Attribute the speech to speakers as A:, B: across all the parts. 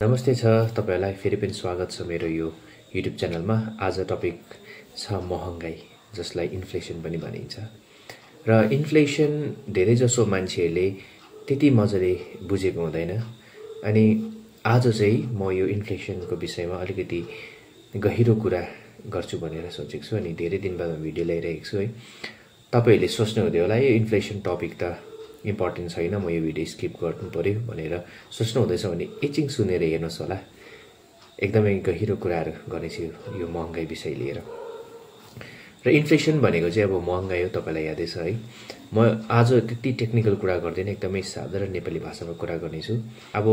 A: नमस्ते छ तपाईहरुलाई फेरि पनि स्वागत छ मेरो यो युट्युब च्यानलमा। आज टपिक छ महँगाई, जसलाई इन्फ्लेसन पनि भनिन्छ। र इन्फ्लेसन धेरै जसो मान्छेहरूले त्यति मजाले बुझेको हुँदैन। अनि आज चाहिँ म यो इन्फ्लेसनको विषयमा अलिकति गहिरो कुरा गर्छु भनेर सोचेको छु। अनि धेरै दिन बाद भिडियो ल्याइरहेको छु है। तपाईहरुले सोच्नु हुँदै होला यो इन्फ्लेसन टपिक त इम्पोर्टेन्ट छैन, म यो भिडियो स्किप गर्नु पर्यो भनेर सोच्नु हुँदैछ भने एकछिन सुनेर हेर्नुहोस् होला। एकदमै गहिरो कुराहरू गर्नेछु यो महँगाई विषय लिएर। र इन्फ्लेसन भनेको चाहिँ अब महँगाई हो, तपाईलाई यादै छ है। म आज त्यति टेक्निकल कुरा गर्दैन, एकदमै साधारण नेपाली भाषामा कुरा गर्नेछु। अब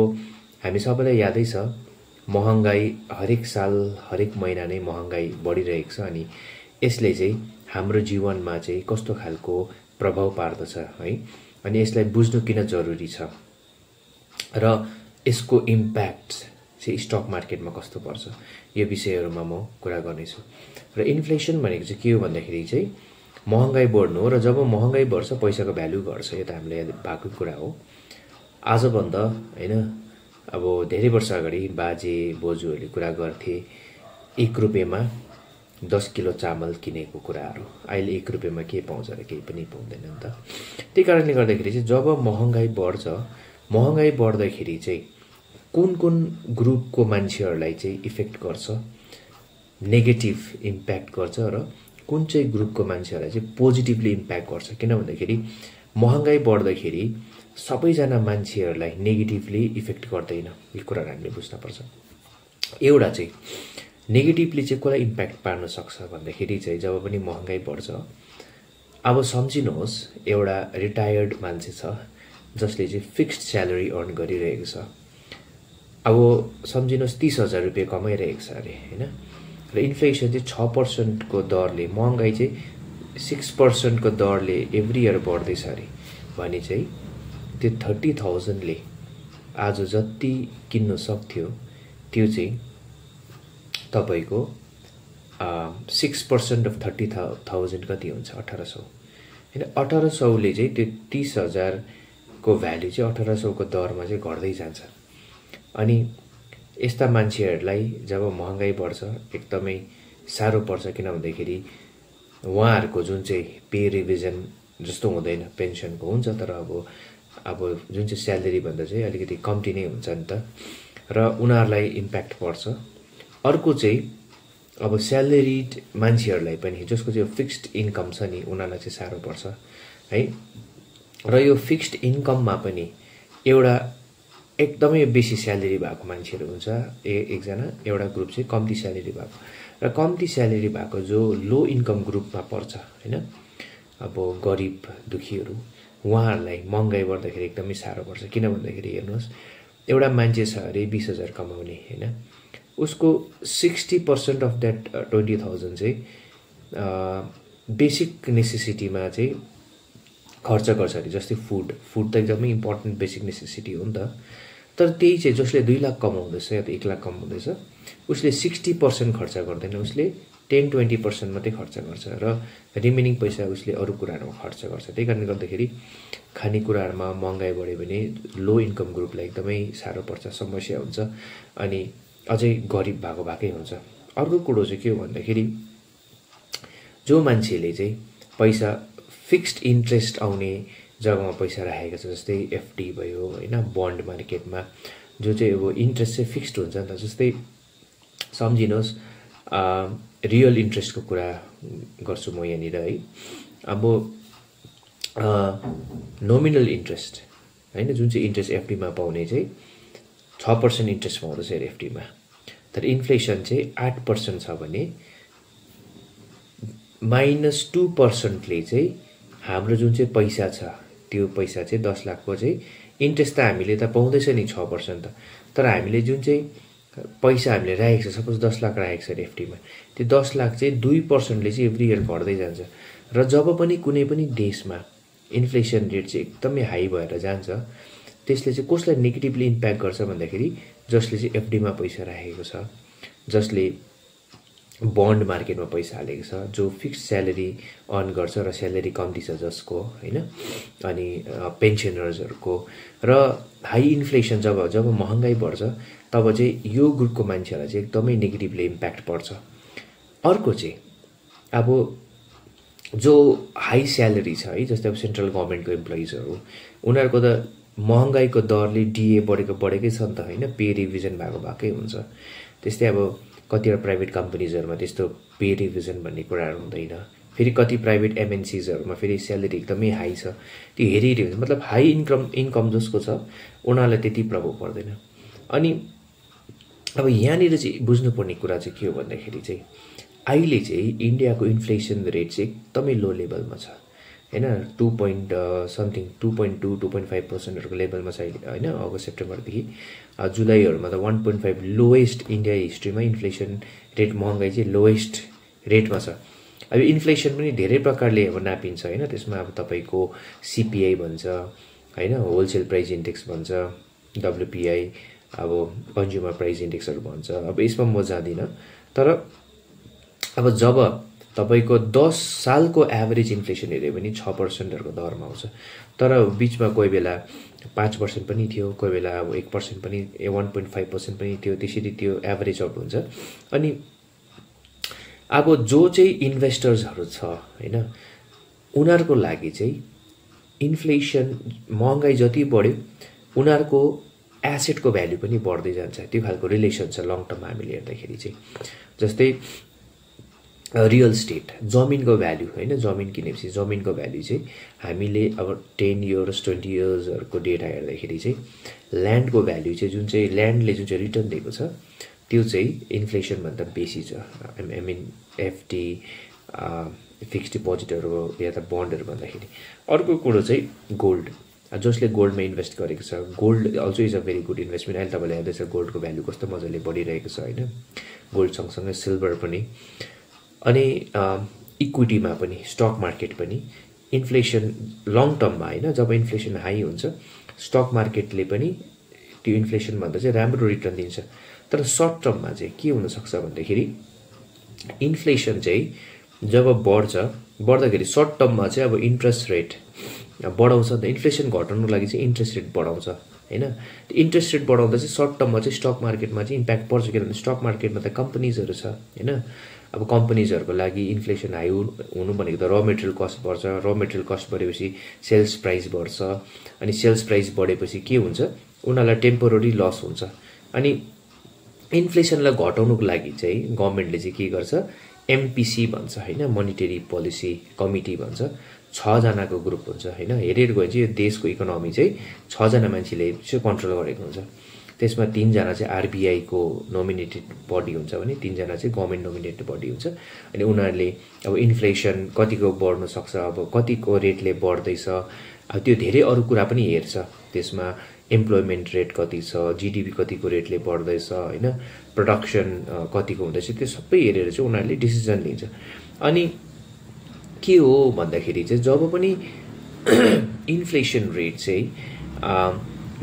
A: हामी सबैलाई यादै छ महँगाई हरेक साल हरेक महिना नै महँगाई बढिरहेको छ। अनि यसले चाहिँ हाम्रो जीवनमा चाहिँ कस्तो खालको प्रभाव पार्दछ है, अनि यसलाई बुझ्नु किन जरुरी छ र यसको इम्प्याक्ट चाहिँ स्टक मार्केटमा कस्तो पर्छ, यो विषयहरुमा म कुरा गर्नेछु। र इन्फ्लेसन भनेको चाहिँ के हो भन्दाखेरि चाहिँ महँगाई बढ्नु हो। र जब महँगाई बढ्छ पैसाको भ्यालु घट्छ, यो त हामीले भएको कुरा हो। आजभन्दा हैन, अब धेरै वर्ष अगाडि बाजे बोजूहरूले कुरा गर्थे 1 रुपैयाँमा 10 किलो चामल किनेको कुराहरू। अहिले 1 रुपैयाँमा के पाउँछ र केही पनि पाउँदैन नि त। त्यही कारणले गर्दाखेरि चाहिँ जब महँगाई बढ्छ, महँगाई बढ्दाखेरि चाहिँ कुन कुन ग्रुपको मान्छेहरूलाई चाहिँ इफेक्ट गर्छ, नेगेटिभ इम्प्याक्ट गर्छ, र कुन चाहिँ ग्रुपको मान्छेहरूलाई चाहिँ पोजिटिभली इम्प्याक्ट गर्छ। किन भन्दाखेरि महँगाई बढ्दाखेरि सबैजना मान्छेहरूलाई नेगेटिभली इफेक्ट गर्दैन। यो कुरा हामीले बुझ्नुपर्छ। एउटा चाहिँ नेगेटिभली चाहिँ कसलाई इम्प्याक्ट पार्न सक्छ भन्दाखेरि चाहिँ जब पनि महँगाई बढ्छ, अब सम्झिनुहोस् एउटा रिटायर्ड मान्छे छ जसले चाहिँ फिक्स्ड स्यालेरी अर्न गरिरहेको छ। अब सम्झिनुहोस् 30,000 रुपैयाँ कमाइरहेको छ अरे हैन। र इन्फ्लेसन चाहिँ 6% को दरले, महँगाई चाहिँ 6% को दरले एभ्री इयर बढ्दैछ अरे भने चाहिँ त्यो 30,000 ले आज जति किन्न सक्थ्यो त्यो चाहिँ तपाईको 6% अफ 30,000 कति हुन्छ? 1800 हैन। 1800 ले चाहिँ त्यो 30,000 को भ्यालु चाहिँ 1800 को दरमा चाहिँ घट्दै जान्छ। अनि यस्ता मान्छेहरूलाई जब महँगाई बढ्छ एकदमै साह्रो पर्छ। किन भन्दाखेरि उहाँहरूको जुन चाहिँ पे रिभिजन जस्तो हुँदैन, पेन्सनको हुन्छ तर अब जुन चाहिँ स्यालेरी भन्दा चाहिँ अलिकति कम्ती नै हुन्छ नि त, र उनीहरूलाई इम्प्याक्ट पर्छ। अर्को चाहिँ अब स्यालेरिड मान्छेहरूलाई पनि, जसको चाहिँ फिक्स्ड इन्कम छ नि, उनीहरूलाई चाहिँ साह्रो पर्छ है। र यो फिक्स्ड इन्कममा पनि एउटा एकदमै बेसी स्यालेरी भएको मान्छेहरू हुन्छ एकजना, एउटा ग्रुप चाहिँ कम्ती स्यालेरी भएको। र कम्ती स्यालेरी भएको जो लो इन्कम ग्रुपमा पर्छ हैन, अब गरिब दुखीहरू, उहाँहरूलाई महँगाई बढ्दाखेरि एकदमै साह्रो पर्छ। किन भन्दाखेरि हेर्नुहोस्, एउटा मान्छे छ अरे 20,000 कमाउने हैन, उसको 60% अफ द्याट 20,000 चाहिँ बेसिक नेसेसिटीमा चाहिँ खर्च गर्छ अरे। जस्तै फुड त एकदमै इम्पोर्टेन्ट बेसिक नेसेसिटी हो नि त। तर त्यही चाहिँ जसले 2 लाख कमाउँदैछ या त 1 लाख कमाउँदैछ, उसले 60% खर्च गर्दैन, उसले 10-20% मात्रै खर्च गर्छ र रिमेनिङ पैसा उसले अरू कुराहरूमा खर्च गर्छ। त्यही कारणले गर्दाखेरि खानेकुराहरूमा महँगाई बढ्यो भने लो इन्कम ग्रुपलाई एकदमै साह्रो पर्छ, समस्या हुन्छ, अनि अझै गरिब भएकै हुन्छ। अर्को कुरो चाहिँ के हो भन्दाखेरि जो मान्छेले चाहिँ पैसा फिक्स्ड इन्ट्रेस्ट आउने जग्गामा पैसा राखेको छ, जस्तै एफडी भयो हैन, बन्ड मार्केटमा जो चाहिँ अब इन्ट्रेस्ट चाहिँ फिक्स्ड हुन्छ नि त। जस्तै सम्झिनुहोस् रियल इन्ट्रेस्टको कुरा गर्छु म यहाँनिर है। अब नोमिनल इन्ट्रेस्ट हैन, जुन चाहिँ इन्ट्रेस्ट एफडीमा पाउने चाहिँ 6% इन्ट्रेस्ट पाउँदैछ अरे एफडीमा, तर इन्फ्लेसन चाहिँ 8% छ भने -2% ले चाहिँ हाम्रो जुन चाहिँ पैसा छ त्यो पैसा चाहिँ 10 लाखको चाहिँ इन्ट्रेस्ट त हामीले त पाउँदैछ नि 6% त, तर हामीले जुन चाहिँ पैसा हामीले राखेको छ, सपोज 10 लाख राखेको छ अरे एफडीमा, त्यो 10 लाख चाहिँ 2% ले चाहिँ एभ्री इयर घट्दै जान्छ। र जब पनि कुनै पनि देशमा इन्फ्लेसन रेट चाहिँ एकदमै हाई भएर जान्छ, त्यसले चाहिँ कसलाई नेगेटिभली इम्प्याक्ट गर्छ भन्दाखेरि जसले चाहिँ एफडीमा पैसा राखेको छ, जसले बन्ड मार्केटमा पैसा हालेको छ, जो फिक्स्ड स्यालेरी अर्न गर्छ र स्यालेरी कम्ती छ जसको हैन, अनि पेन्सनर्सहरुको। र हाई इन्फ्लेसन जब महँगाई बढ्छ तब चाहिँ यो ग्रुपको मान्छेहरूलाई चाहिँ एकदमै नेगेटिभली इम्प्याक्ट पर्छ। अर्को चाहिँ अब जो हाई स्यालेरी छ है, जस्तै अब सेन्ट्रल गभर्मेन्टको इम्प्लोइजहरू, उनीहरूको त महँगाईको दरले डिए बढेकै छ नि त होइन, पे रिभिजन भएकै हुन्छ। त्यस्तै अब कतिवटा प्राइभेट कम्पनीजहरूमा त्यस्तो पे रिभिजन भन्ने कुराहरू हुँदैन। फेरि कति प्राइभेट एमएनसीजहरूमा फेरि स्यालेरी एकदमै हाई छ, त्यो हेरी हुन्छ। मतलब हाई इन्कम जसको छ उनीहरूलाई त्यति प्रभाव पर्दैन। अनि अब यहाँनिर चाहिँ बुझ्नुपर्ने कुरा चाहिँ के हो भन्दाखेरि चाहिँ अहिले चाहिँ इन्डियाको इन्फ्लेसन रेट चाहिँ एकदमै लो लेभलमा छ होइन, 2.2-2.5% लेभलमा छ अहिले होइन। अगस्त सेप्टेम्बरदेखि जुलाईहरूमा त 1.5 लोएस्ट इन्डिया हिस्ट्रीमा इन्फ्लेसन रेट, महँगाई चाहिँ लोएस्ट रेटमा छ। अब इन्फ्लेसन पनि धेरै प्रकारले अब नापिन्छ होइन, त्यसमा अब तपाईँको सिपिआई भन्छ होइन, होलसेल प्राइस इन्डेक्स भन्छ, डब्लुपिआई, अब कन्ज्युमर प्राइस इन्डेक्सहरू भन्छ। अब यसमा म जाँदिनँ, तर अब जब तपाईँको 10 सालको एभरेज इन्फ्लेसन हेऱ्यो भने 6%हरूको दरमा आउँछ, तर बिचमा कोही बेला 5% पनि थियो, कोही बेला अब 1% पनि 1.5% पनि थियो, त्यसरी त्यो एभरेज आउट हुन्छ। अनि अब जो चाहिँ इन्भेस्टर्सहरू छ होइन, उनीहरूको लागि चाहिँ इन्फ्लेसन, महँगाई जति बढ्यो उनीहरूको एसेटको भ्याल्यु पनि बढ्दै जान्छ। त्यो खालको रिलेसन छ लङ टर्ममा हामीले हेर्दाखेरि चाहिँ। जस्तै रियल स्टेट, जमिनको भ्याल्यु होइन, जमिन किनेपछि जमिनको भ्याल्यु चाहिँ हामीले अब 10 इयर्स 20 इयर्सहरूको डेटा हेर्दाखेरि चाहिँ ल्यान्डको भ्याल्यु चाहिँ जुन चाहिँ ल्यान्डले जुन चाहिँ रिटर्न दिएको छ त्यो चाहिँ इन्फ्लेसनभन्दा बेसी छ। आई मिन एफडी, फिक्स डिपोजिटहरू या त बन्डहरू भन्दाखेरि। अर्को कुरो चाहिँ गोल्ड, जसले गोल्डमा इन्भेस्ट गरेको छ, gold also is a very good investment. अहिले तपाईँले हेर्दैछ गोल्डको भ्याल्यु कस्तो मजाले बढिरहेको छ होइन, गोल्ड सँगसँगै सिल्भर पनि। अनि इक्विटीमा पनि, स्टक मार्केट पनि इन्फ्लेसन लङ टर्ममा होइन, जब इन्फ्लेसन हाई हुन्छ स्टक मार्केटले पनि त्यो इन्फ्लेसनभन्दा चाहिँ राम्रो रिटर्न दिन्छ। तर सर्ट टर्ममा चाहिँ के हुनसक्छ भन्दाखेरि इन्फ्लेसन चाहिँ जब बढ्दाखेरि सर्ट टर्ममा चाहिँ अब इन्ट्रेस्ट रेट बढाउँछ नि त। इन्फ्लेसन घटाउनुको लागि चाहिँ इन्ट्रेस्ट रेट बढाउँछ होइन। त्यो इन्ट्रेस्ट रेट बढाउँदा चाहिँ सर्ट टर्ममा चाहिँ स्टक मार्केटमा चाहिँ इम्प्याक्ट पर्छ, किनभने स्टक मार्केटमा त कम्पनीजहरू छ होइन। अब कम्पनीजहरूको लागि इन्फ्लेसन हाई हुनु भनेको त र मेटेरियल कस्ट बढ्छ, र मेटेरियल कस्ट बढेपछि सेल्स प्राइस बढ्छ, अनि सेल्स प्राइस बढेपछि के हुन्छ, उनीहरूलाई टेम्पोररी लस हुन्छ। अनि इन्फ्लेसनलाई घटाउनुको लागि चाहिँ गभर्मेन्टले चाहिँ के गर्छ, एमपिसी भन्छ होइन, मोनिटरी पोलिसी कमिटी भन्छ। 6 जनाको ग्रुप हुन्छ होइन। हेरेर गयो चाहिँ यो देशको इकोनोमी चाहिँ 6 जना मान्छेले चाहिँ कन्ट्रोल गरेको हुन्छ। त्यसमा 3 जना चाहिँ आरबिआईको नोमिनेटेड बडी हुन्छ भने 3 जना चाहिँ गभर्मेन्ट नोमिनेटेड बडी हुन्छ। अनि उनीहरूले अब इन्फ्लेसन कतिको बढ्न सक्छ, अब कतिको रेटले बढ्दैछ, अब त्यो धेरै अरू कुरा पनि हेर्छ। त्यसमा एम्प्लोइमेन्ट रेट कति छ, जिडिपी कतिको रेटले बढ्दैछ होइन, प्रोडक्सन कतिको हुँदैछ, त्यो सबै हेरेर चाहिँ उनीहरूले डिसिजन लिन्छ। अनि के हो भन्दाखेरि चाहिँ जब पनि इन्फ्लेसन रेट चाहिँ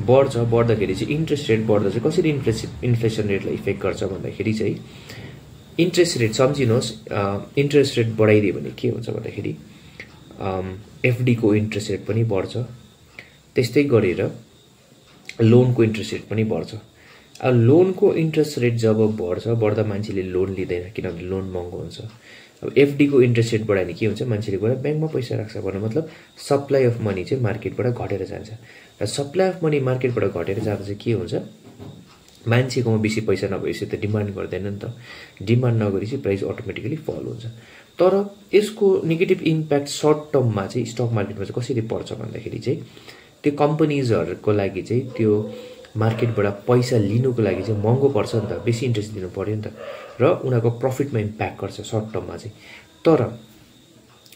A: बढ्दाखेरि चाहिँ इन्ट्रेस्ट रेट बढ्दा चाहिँ कसरी इन्फ्लेसन रेटलाई इफेक्ट गर्छ भन्दाखेरि चाहिँ इन्ट्रेस्ट रेट सम्झिनुहोस्, इन्ट्रेस्ट रेट बढाइदियो भने के हुन्छ भन्दाखेरि एफडीको इन्ट्रेस्ट रेट पनि बढ्छ, त्यस्तै गरेर लोनको इन्ट्रेस्ट रेट पनि बढ्छ। अब लोनको इन्ट्रेस्ट रेट जब बढ्दा मान्छेले लोन लिँदैन, किनभने लोन महँगो हुन्छ। अब एफडीको इन्ट्रेस्ट रेट बढायो भने के हुन्छ, मान्छेले गएर ब्याङ्कमा पैसा राख्छ। भन्नु मतलब सप्लाई अफ मनी चाहिँ मार्केटबाट घटेर जान्छ, र सप्लाई अफ मनी मार्केटबाट घटेर जाँदा चाहिँ के हुन्छ, मान्छेकोमा बेसी पैसा नभएपछि त डिमान्ड गर्दैन नि त, डिमान्ड नगरेपछि प्राइस अटोमेटिकली फल हुन्छ। तर यसको नेगेटिभ इम्प्याक्ट सर्ट टर्ममा चाहिँ स्टक मार्केटमा चाहिँ कसरी पर्छ भन्दाखेरि चाहिँ त्यो कम्पनीजहरूको लागि चाहिँ त्यो मार्केटबाट पैसा लिनुको लागि चाहिँ महँगो पर्छ नि त, बेसी इन्ट्रेस्ट दिनु पर्यो नि त, र उनीहरूको प्रफिटमा इम्प्याक्ट गर्छ सर्ट टर्ममा चाहिँ। तर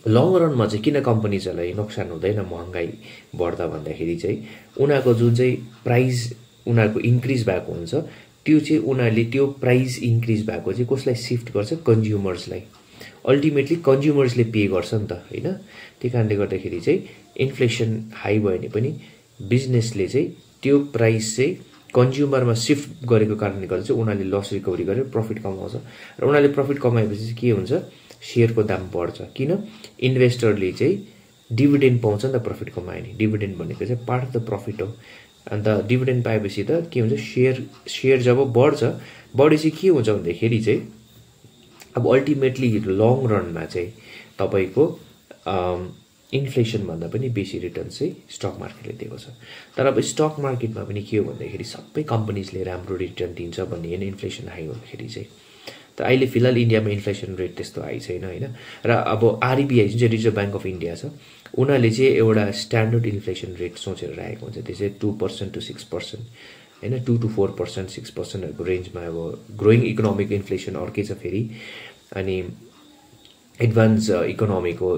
A: लङ रनमा चाहिँ किन कम्पनीजहरूलाई नोक्सान हुँदैन महँगाई बढ्दा भन्दाखेरि चाहिँ उनीहरूको जुन चाहिँ प्राइस उनीहरूको इन्क्रिज भएको हुन्छ, त्यो चाहिँ उनीहरूले त्यो प्राइस इन्क्रिज भएको चाहिँ कसलाई सिफ्ट गर्छ, कन्ज्युमर्सलाई। अल्टिमेटली कन्ज्युमर्सले पे गर्छ नि त होइन। त्यही कारणले गर्दाखेरि चाहिँ इन्फ्लेसन हाई भयो भने पनि बिजनेसले चाहिँ त्यो प्राइस चाहिँ कन्ज्युमरमा सिफ्ट गरेको कारणले गर्दा चाहिँ उनीहरूले लस रिकभरी गरेर प्रफिट कमाउँछ, र उनीहरूले प्रफिट कमाएपछि चाहिँ के हुन्छ, सेयरको दाम बढ्छ। किन, इन्भेस्टरले चाहिँ डिभिडेन्ड पाउँछ नि त प्रफिट कमायो भने। डिभिडेन्ड भनेको चाहिँ पार्ट अफ द प्रफिट हो। अन्त डिभिडेन्ड पाएपछि त के हुन्छ, सेयर जब बढेपछि के हुन्छ भन्दाखेरि चाहिँ अब अल्टिमेटली लङ रनमा चाहिँ तपाईँको इन्फ्लेसनभन्दा पनि बेसी रिटर्न चाहिँ स्टक मार्केटले दिएको छ। तर अब स्टक मार्केटमा पनि के हो भन्दाखेरि सबै कम्पनीजले राम्रो रिटर्न दिन्छ भन्ने होइन इन्फ्लेसन हाई हुँदाखेरि चाहिँ। तर अहिले फिलहाल इन्डियामा इन्फ्लेसन रेट त्यस्तो हाई छैन होइन। र अब आरबिआई जुन चाहिँ रिजर्भ ब्याङ्क अफ इन्डिया छ उनीहरूले चाहिँ एउटा स्ट्यान्डर्ड इन्फ्लेसन रेट सोचेर राखेको हुन्छ, त्यो चाहिँ 2% to 6% होइन, 2 to 4%, 6%हरूको रेन्जमा। अब ग्रोइङ इकोनोमिक इन्फ्लेसन अर्कै छ फेरि, अनि एडभान्स इकोनोमीको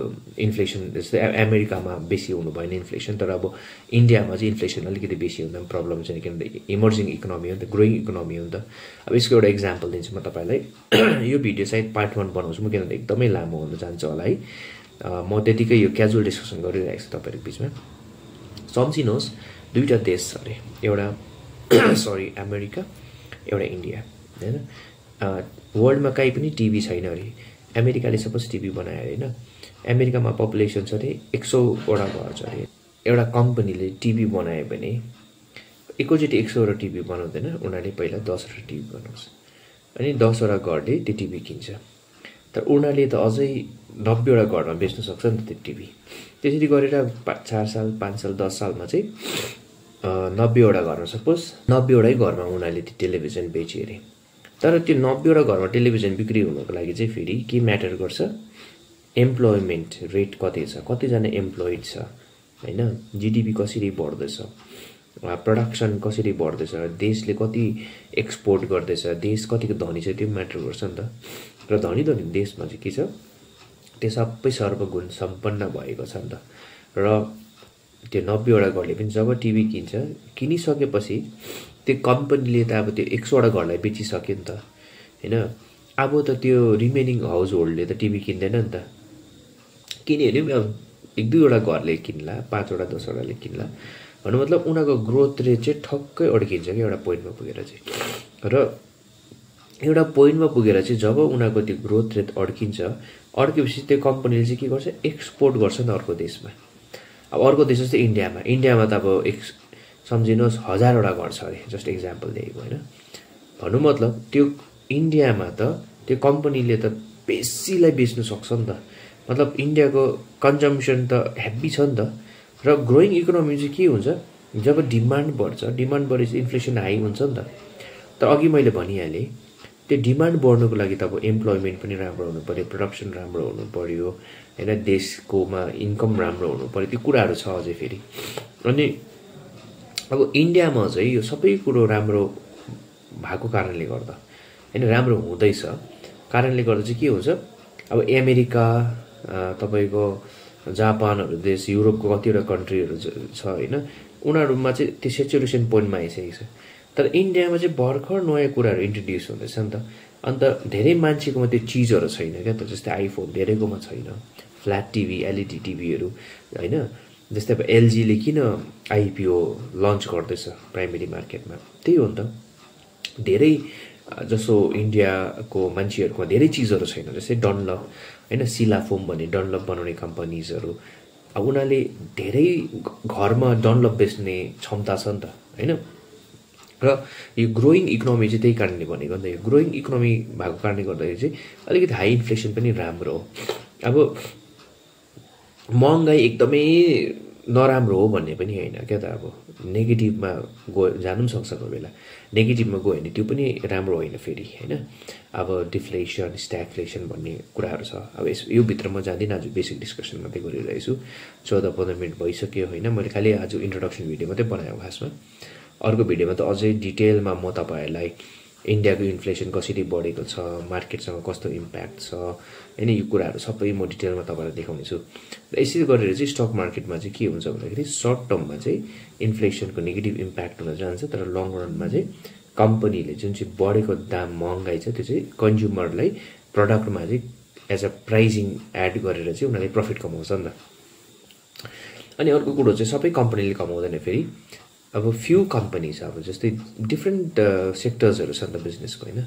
A: इन्फ्लेसन जस्तै अमेरिकामा बेसी हुनु भएन इन्फ्लेसन, तर अब इन्डियामा चाहिँ इन्फ्लेसन अलिकति बेसी हुँदा पनि प्रब्लम छैन, किनभने इमर्जिङ इकोनोमी हो नि त, ग्रोइङ इकोनोमी हो नि त। अब यसको एउटा इक्जाम्पल दिन्छु म तपाईँलाई। यो भिडियो सायद पार्ट 1 बनाउँछु म, किनभने एकदमै लामो हुन जान्छ होला है। म त्यतिकै यो क्याजुअल डिस्कसन गरिरहेको छु तपाईँहरूको बिचमा। सम्झिनुहोस् दुईवटा देश छ अरे, एउटा सरी अमेरिका, एउटा इन्डिया होइन। वर्ल्डमा कहीँ पनि टिभी छैन अरे। अमेरिकाले सपोज टिभी बनायो होइन, अमेरिकामा पपुलेसन छ अरे 100वटा घर छ अरे। एउटा कम्पनीले टिभी बनायो भने एकैचोटि 100वटा टिभी बनाउँदैन, उनीहरूले पहिला 10वटा टिभी बनाउँछ, अनि 10वटा घरले त्यो टिभी किन्छ। तर उनीहरूले त अझै 90वटा घरमा बेच्न सक्छ नि त त्यो टिभी। त्यसरी गरेर 4 साल 5 साल 10 सालमा चाहिँ 90वटा घरमा सपोज 90वटै घरमा उनीहरूले त्यो टेलिभिजन बेच्यो अरे। तर त्यो 90वटा घरमा टेलिभिजन बिक्री हुनको लागि चाहिँ फेरि के म्याटर गर्छ, एम्प्लोइमेन्ट रेट कति छ, कतिजना एम्प्लोइड छ होइन, जिडिपी कसरी बढ्दैछ, प्रोडक्सन कसरी बढ्दैछ, देशले कति एक्सपोर्ट गर्दैछ, देश कतिको धनी छ त्यो म्याटर गर्छ नि त। र धनी देशमा चाहिँ के छ, त्यो सबै सर्वगुण सम्पन्न भएको छ नि त। र त्यो 90वटा घरले पनि जब टिभी किन्छ, किनिसकेपछि त्यो कम्पनीले त अब त्यो 100वटा घरलाई बेचिसक्यो नि त होइन। अब त त्यो रिमेनिङ हाउस होल्डले त टिभी किन्दैन नि त, किन्यो भने पनि अब 1-2वटा घरले किन्ला, 5वटा 10वटाले किन्ला। भन्नु मतलब उनीहरूको ग्रोथ रेट चाहिँ ठक्कै अड्किन्छ कि एउटा पोइन्टमा पुगेर चाहिँ। र एउटा पोइन्टमा पुगेर चाहिँ जब उनीहरूको त्यो ग्रोथ रेट अड्केपछि त्यो कम्पनीले चाहिँ के गर्छ, एक्सपोर्ट गर्छ नि अर्को देशमा। अब अर्को देश जस्तै इन्डियामा त अब सम्झिनुहोस् 1000वटा घर छ अरे, जस्ट इक्जाम्पल दिएको होइन। भन्नु मतलब त्यो इन्डियामा त त्यो कम्पनीले त बेसीलाई बेच्नु सक्छ नि त। मतलब इन्डियाको कन्जम्सन त हेभी छ नि त। र ग्रोइङ इकोनोमी चाहिँ के हुन्छ, जब डिमान्ड बढ्छ, डिमान्ड बढेपछि इन्फ्लेसन हाई हुन्छ नि त। तर अघि मैले भनिहालेँ त्यो डिमान्ड बढ्नुको लागि त अब एम्प्लोइमेन्ट पनि राम्रो हुनु पऱ्यो, प्रोडक्सन राम्रो हुनु पऱ्यो होइन, देशकोमा इन्कम राम्रो हुनु पऱ्यो, त्यो कुराहरू छ अझै फेरि। अनि अब इन्डियामा चाहिँ यो सबै कुरो राम्रो भएको कारणले गर्दा होइन, राम्रो हुँदैछ कारणले गर्दा चाहिँ के हुन्छ, अब अमेरिका तपाईँको जापानहरू देश, युरोपको कतिवटा कन्ट्रीहरू छ होइन, उनीहरूमा चाहिँ त्यो सेचुरेसन पोइन्टमा आइसकेको छ। तर इन्डियामा चाहिँ भर्खर नयाँ कुराहरू इन्ट्रोड्युस हुँदैछ नि त। अन्त धेरै मान्छेकोमा त्यो चिजहरू छैन क्या त, जस्तै आइफोन धेरैकोमा छैन, फ्ल्याट टिभी, एलइडी टिभीहरू होइन। जस्तै अब एलजीले किन आइपिओ लन्च गर्दैछ प्राइमेरी मार्केटमा, त्यही हो नि त। धेरै जसो इन्डियाको मान्छेहरूकोमा धेरै चिजहरू छैन, जस्तै डनलप होइन, सिलाफोम भन्ने डनलप बनाउने कम्पनीजहरू, अब उनीहरूले धेरै घरमा डनलप बेच्ने क्षमता छ नि त होइन। र यो ग्रोइङ इकोनोमी चाहिँ त्यही कारणले भनेको नि त। यो ग्रोइङ इकोनोमी भएको कारणले गर्दाखेरि चाहिँ अलिकति हाई इन्फ्लेसन पनि राम्रो हो। अब महँगाई एकदमै नराम्रो हो भन्ने पनि होइन क्या त। अब नेगेटिभमा जानु पनि सक्छ कोही बेला, नेगेटिभमा गयो भने त्यो पनि राम्रो होइन फेरि होइन। अब डिफ्लेसन स्ट्यागफ्लेसन भन्ने कुराहरू छ। अब यो भित्र म जाँदिनँ, आज बेसिक डिस्कसन मात्रै गरिरहेछु। 14-15 मिनट भइसक्यो होइन। मैले खालि आज इन्ट्रोडक्सन भिडियो मात्रै बनाएको खासमा। अर्को भिडियोमा त अझै डिटेलमा म तपाईँहरूलाई इन्डियाको इन्फ्लेसन कसरी बढेको छ, मार्केटसँग कस्तो इम्प्याक्ट छ होइन, यो कुराहरू सबै म डिटेलमा तपाईँलाई देखाउनेछु। र यसरी गरेर चाहिँ स्टक मार्केटमा चाहिँ के हुन्छ भन्दाखेरि सर्ट टर्ममा चाहिँ इन्फ्लेसनको नेगेटिभ इम्प्याक्ट हुन जान्छ, तर लङ रनमा चाहिँ कम्पनीले जुन चाहिँ बढेको दाम महँगाई छ त्यो चाहिँ कन्ज्युमरलाई प्रडक्टमा चाहिँ एज अ प्राइजिङ एड गरेर चाहिँ उनीहरूले प्रफिट कमाउँछ नि त। अनि अर्को कुरो चाहिँ सबै कम्पनीले कमाउँदैन फेरि। अब फ्यु कम्पनी छ, अब जस्तै डिफ्रेन्ट सेक्टर्सहरू छ नि त बिजनेसको होइन।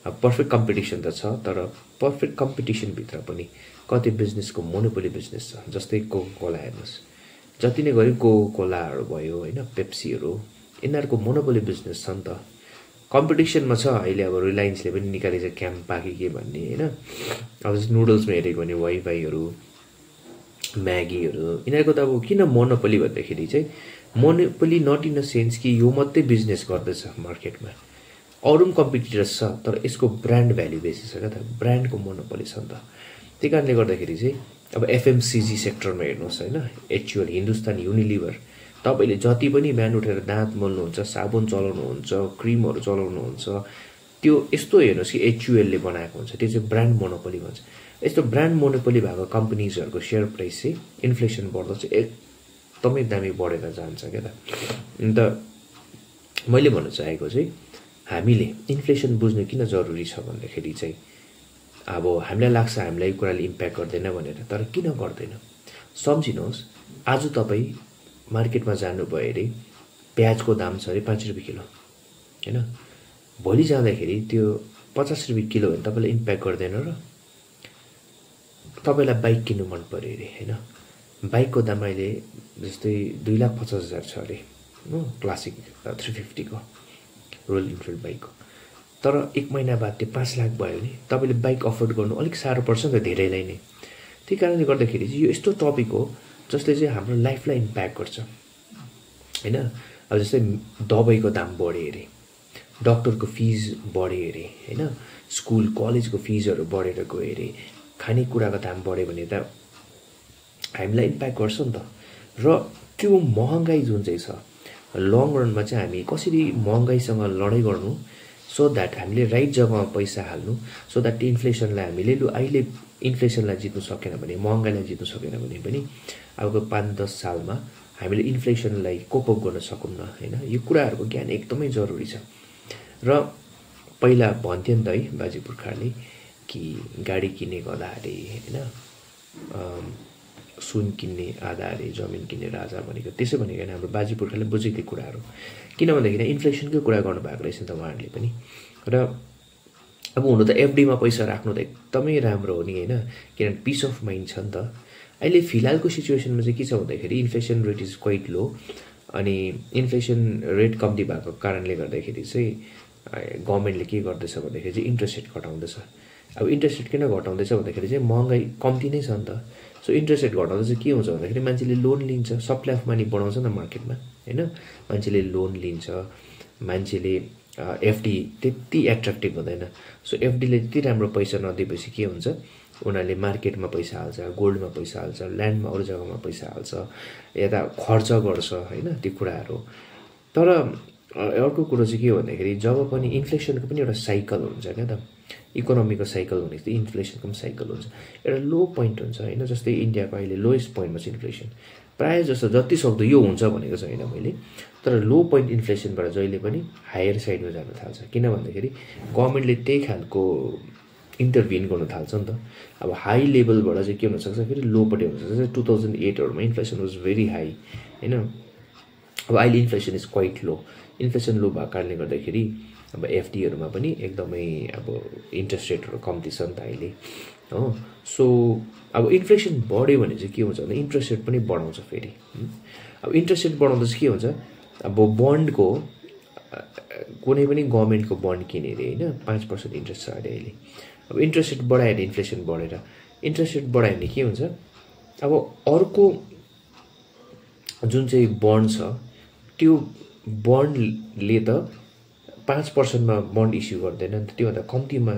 A: अब पर्फेक्ट कम्पिटिसन त छ, तर पर्फेक्ट कम्पिटिसनभित्र पनि कति बिजनेसको मोनोपोली बिजनेस छ। जस्तै कोका कोला हेर्नुहोस्, जति नै गऱ्यो कोका कोलाहरू भयो होइन, पेप्सीहरू यिनीहरूको मोनोपोली बिजनेस छ नि त, कम्पिटिसनमा छ। अहिले अब रिलायन्सले पनि निकालेको छ क्याम्प पाके के भन्ने होइन। अब जस्तो नुडल्समा हेरेको भने वाइफाईहरू, म्यागीहरू, यिनीहरूको त अब किन मोनोपोली भन्दाखेरि चाहिँ monopoly not in the sense कि यो मात्रै बिजनेस गर्दैछ मार्केटमा, अरू पनि कम्पिटिटर्स छ तर यसको ब्रान्ड भ्याल्यु बेसी छ क्या त, ब्रान्डको मोनोपोली छ नि त। त्यही कारणले गर्दाखेरि चाहिँ अब एफएमसिजी सेक्टरमा हेर्नुहोस् होइन, एचयुएल, हिन्दुस्तान युनिलिभर, तपाईँले जति पनि बिहान उठेर दाँत मोल्नुहुन्छ, साबुन चलाउनुहुन्छ, क्रिमहरू चलाउनुहुन्छ, त्यो यस्तो हेर्नुहोस् कि एचयुएलले बनाएको हुन्छ, त्यो चाहिँ ब्रान्ड मोनोपोली भन्छ। यस्तो ब्रान्ड मोनोपोली भएको कम्पनीजहरूको सेयर प्राइस चाहिँ इन्फ्लेसन बढ्दा चाहिँ एकदमै दामी बढेर जान्छ क्या त। अन्त मैले भन्न चाहेको चाहिँ हामीले इन्फ्लेसन बुझ्नु किन जरुरी छ भन्दाखेरि चाहिँ अब हामीलाई लाग्छ हामीलाई यो कुराले इम्प्याक्ट गर्दैन भनेर, तर किन गर्दैन सम्झिनुहोस्। आज तपाईँ मार्केटमा जानुभयो अरे प्याजको दाम छ अरे 5 रुपियाँ किलो होइन, भोलि जाँदाखेरि त्यो 50 रुपियाँ किलो भने तपाईँलाई इम्प्याक्ट गर्दैन र? तपाईँलाई बाइक किन्नु मन पऱ्यो अरे होइन, बाइकको दाम अहिले जस्तै 2,50,000 छ अरे क्लासिक 350 को रोयल इनफिल्ड बाइकको, तर 1 महिना बाद त्यो 5 लाख भयो भने तपाईँले बाइक अफोर्ड गर्नु अलिक साह्रो पर्छ नि त धेरैलाई नै। त्यही कारणले गर्दाखेरि चाहिँ यो यस्तो टपिक हो जसले चाहिँ हाम्रो लाइफलाई इम्प्याक्ट गर्छ होइन। अब जस्तै दबाईको दाम बढ्यो अरे, डक्टरको फिज बढ्यो अरे होइन, स्कुल कलेजको फिजहरू बढेर गयो अरे, खानेकुराको दाम बढ्यो भने त हामीलाई इम्प्याक्ट गर्छ नि त। र त्यो महँगाई जुन चाहिँ छ लङ रनमा चाहिँ हामी कसरी महँगाईसँग लडाइँ गर्नु सो द्याट हामीले राइट जग्गामा पैसा हाल्नु, सो द्याट इन्फ्लेसनलाई हामीले अहिले इन्फ्लेसनलाई जित्नु सकेन भने, महँगाईलाई जित्नु सकेन भने पनि अब 5-10 सालमा हामीले इन्फ्लेसनलाई कोप अप गर्न सकुन्न होइन। यो कुराहरूको ज्ञान एकदमै जरुरी छ। र पहिला भन्थ्यो नि त है बाजे पुर्खाले कि गाडी किन्ने गधा अरे होइन, सुन किन्ने आधा अरे, जमिन किन्ने राजा भनेको त्यसै भनेको होइन, हाम्रो बाजे पुर्खाले बुझेको कुराहरू। किन भन्दाखेरि इन्फ्लेसनकै कुरा गर्नुभएको रहेछ नि त उहाँहरूले पनि। र अब हुनु त एफडीमा पैसा राख्नु त एकदमै राम्रो हो नि होइन, किनभने पिस अफ माइन्ड छ नि त। अहिले फिलहालको सिचुएसनमा चाहिँ के छ भन्दाखेरि इन्फ्लेसन रेट इज क्वाइट लो, अनि इन्फ्लेसन रेट कम्ती भएको कारणले गर्दाखेरि चाहिँ गभर्मेन्टले के गर्दैछ भन्दाखेरि चाहिँ इन्ट्रेस्ट रेट घटाउँदैछ। अब इन्ट्रेस्ट रेट किन घटाउँदैछ भन्दाखेरि चाहिँ महँगाई कम्ती नै छ नि त। सो इन्ट्रेस्ट रेट घटाउँदा चाहिँ के हुन्छ भन्दाखेरि मान्छेले लोन लिन्छ, सप्लाई अफ मनी बढाउँछ नि मार्केटमा होइन, मान्छेले लोन लिन्छ, मान्छेले एफडी त्यति एट्र्याक्टिभ हुँदैन। सो एफडीले त्यति राम्रो पैसा नदिएपछि के हुन्छ, उनीहरूले मार्केटमा पैसा हाल्छ, गोल्डमा पैसा हाल्छ, ल्यान्डमा अरू जग्गामा पैसा हाल्छ, यता खर्च गर्छ होइन त्यो कुराहरू। तर अर्को कुरो चाहिँ के हो भन्दाखेरि जब पनि इन्फ्लेसनको पनि एउटा साइकल हुन्छ क्या त, इकोनोमीको साइकल भनेको चाहिँ इन्फ्लेसनको पनि साइकल हुन्छ, एउटा लो पोइन्ट हुन्छ होइन। जस्तै इन्डियाको अहिले लोएस्ट पोइन्टमा छ इन्फ्लेसन, प्रायः जस्तो जति सक्दो यो हुन्छ भनेको छैन मैले, तर लो पोइन्ट इन्फ्लेसनबाट जहिले पनि हायर साइडमा जान थाल्छ। किन भन्दाखेरि गभर्मेन्टले त्यही खालको इन्टरभिन गर्न थाल्छ नि त। अब हाई लेभलबाट चाहिँ के हुनसक्छ फेरि लोपट्टि हुनसक्छ। 2008हरूमा इन्फ्लेसन वाज भेरी हाई होइन, अब अहिले inflation is quite low. Inflation low भएको कारणले गर्दाखेरि अब एफडीहरूमा पनि एकदमै अब इन्ट्रेस्ट रेटहरू कम्ती छ नि त अहिले हो। सो अब इन्फ्लेसन बढ्यो भने चाहिँ के हुन्छ भने इन्ट्रेस्ट रेट पनि बढाउँछ फेरि। अब इन्ट्रेस्ट रेट बढाउँदा चाहिँ के हुन्छ, अब बन्डको कुनै पनि गभर्मेन्टको बन्ड किने अरे होइन 5% इन्ट्रेस्ट छ अरे अहिले। अब इन्ट्रेस्ट रेट बढायो भने इन्फ्लेसन बढेर, इन्ट्रेस्ट रेट बढायो भने के हुन्छ, अब अर्को जुन चाहिँ बन्ड छ त्यो बन्डले त 5%मा बन्ड इस्यु गर्दैन नि त, त्योभन्दा कम्तीमा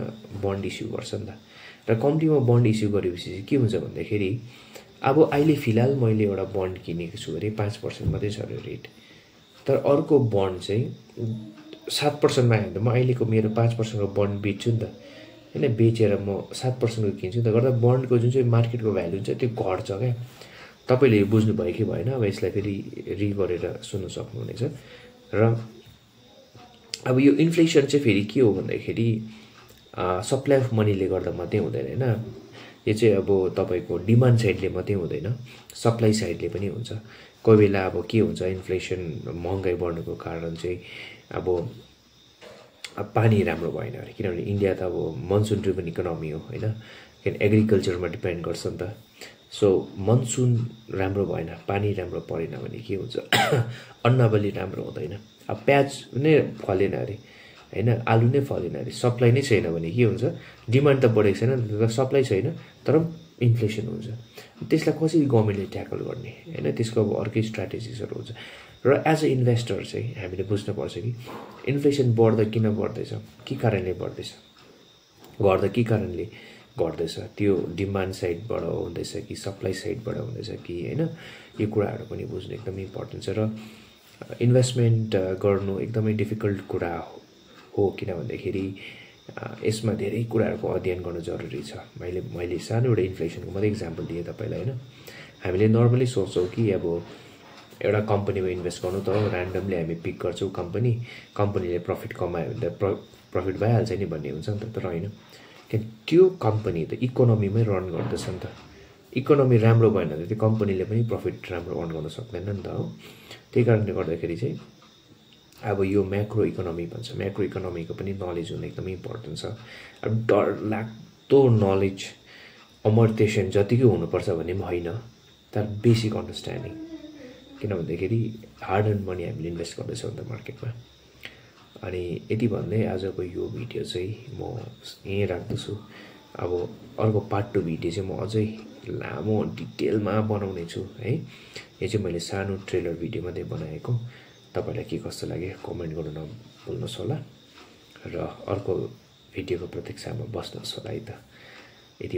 A: बन्ड इस्यु गर्छ नि त। र कम्तीमा बन्ड इस्यु गरेपछि चाहिँ के हुन्छ भन्दाखेरि अब अहिले फिलहाल मैले एउटा बन्ड किनेको छु अरे 5% मात्रै छ अरे रेट, तर अर्को बन्ड चाहिँ 7%मा आयो भने त म अहिलेको मेरो 5%को बन्ड बेच्छु नि त होइन, बेचेर म 7%को किन्छु नि त, गर्दा बन्डको जुन चाहिँ मार्केटको भ्यालु हुन्छ त्यो घट्छ क्या। तपाईँले बुझ्नुभयो कि भएन, अब यसलाई फेरि गरेर सुन्नु सक्नुहुनेछ। र अब यो इन्फ्लेसन चाहिँ फेरि के हो भन्दाखेरि सप्लाई अफ मनीले गर्दा मात्रै हुँदैन होइन, यो चाहिँ अब तपाईँको डिमान्ड साइडले मात्रै हुँदैन, सप्लाई साइडले पनि हुन्छ। कोही बेला अब के हुन्छ इन्फ्लेसन महँगाई बढ्नुको कारण चाहिँ अब पानी राम्रो भएन अरे, किनभने इन्डिया त अब मनसुन ड्रिभन इकोनोमी हो होइन, किन एग्रिकल्चरमा डिपेन्ड गर्छ नि त। सो मनसुन राम्रो भएन, पानी राम्रो परेन भने के हुन्छ अन्नबाली राम्रो हुँदैन। अब प्याज नै फलेन अरे हैन, आलु नै फलेन अरे, सप्लाई नै छैन भने के हुन्छ, डिमान्ड त बढेको छैन तर सप्लाई छैन, तर इन्फ्लेसन हुन्छ। त्यसलाई कसरी गभर्मेन्टले ट्याकल गर्ने हैन, त्यसको अब अर्कै स्ट्राटेजिसहरू हुन्छ। र एज अ इन्भेस्टर चाहिँ हामीले बुझ्नुपर्छ कि इन्फ्लेसन बढ्दा किन बढ्दैछ, के कारणले बढ्दैछ, घट्दा के कारणले घट्दैछ, त्यो डिमान्ड साइडबाट हुँदैछ कि सप्लाई साइडबाट हुँदैछ कि हैन, यो कुराहरू पनि बुझ्नु एकदमै इम्पोर्टेन्ट छ। र इन्भेस्टमेन्ट गर्नु एकदमै डिफिकल्ट कुरा हो किन भन्दाखेरि यसमा धेरै कुराहरूको अध्ययन गर्नु जरुरी छ। मैले सानो एउटा इन्फ्लेसनको मात्रै इक्जाम्पल दिएँ तपाईँलाई हैन। हामीले नर्मली सोच्छौँ कि अब एउटा कम्पनीमा इन्भेस्ट गर्नु त ऱ्यान्डमली हामी पिक गर्छौँ कम्पनीले प्रफिट कमायो भने त प्रफिट भइहाल्छ नि भन्ने हुन्छ नि त, तर होइन, किन त्यो कम्पनी त इकोनोमीमै रन गर्दछ नि त। इकोनोमी राम्रो भएन भने त्यो कम्पनीले पनि प्रफिट राम्रो अर्न गर्न सक्दैन नि त हो। त्यही कारणले गर्दाखेरि चाहिँ अब यो म्याक्रो इकोनोमी भन्छ, म्याक्रो इकोनोमीको पनि नलेज हुनु एकदमै इम्पोर्टेन्ट छ। अब डर लाग्दो नलेज अमर्त्यसेन जतिकै हुनुपर्छ भन्ने पनि होइन, तर बेसिक अन्डरस्ट्यान्डिङ, किन भन्दाखेरि हार्ड एन्ड मनी हामीले इन्भेस्ट गर्दैछौँ नि त मार्केटमा। अनि यति भन्दै आजको यो भिडियो चाहिँ म यहीँ राख्दछु। अब अर्को पार्ट 2 भिडियो चाहिँ म अझै लामो डिटेलमा बनाउने छु है। यो चाहिँ मैले सानो ट्रेलर भिडियो मात्रै बनाएको। तपाईलाई के कस्तो लाग्यो कमेन्ट गर्नु नभुल्नुहोस् होला, र अर्को भिडियोको प्रतीक्षामा बस्नुहोस् होला है त। यति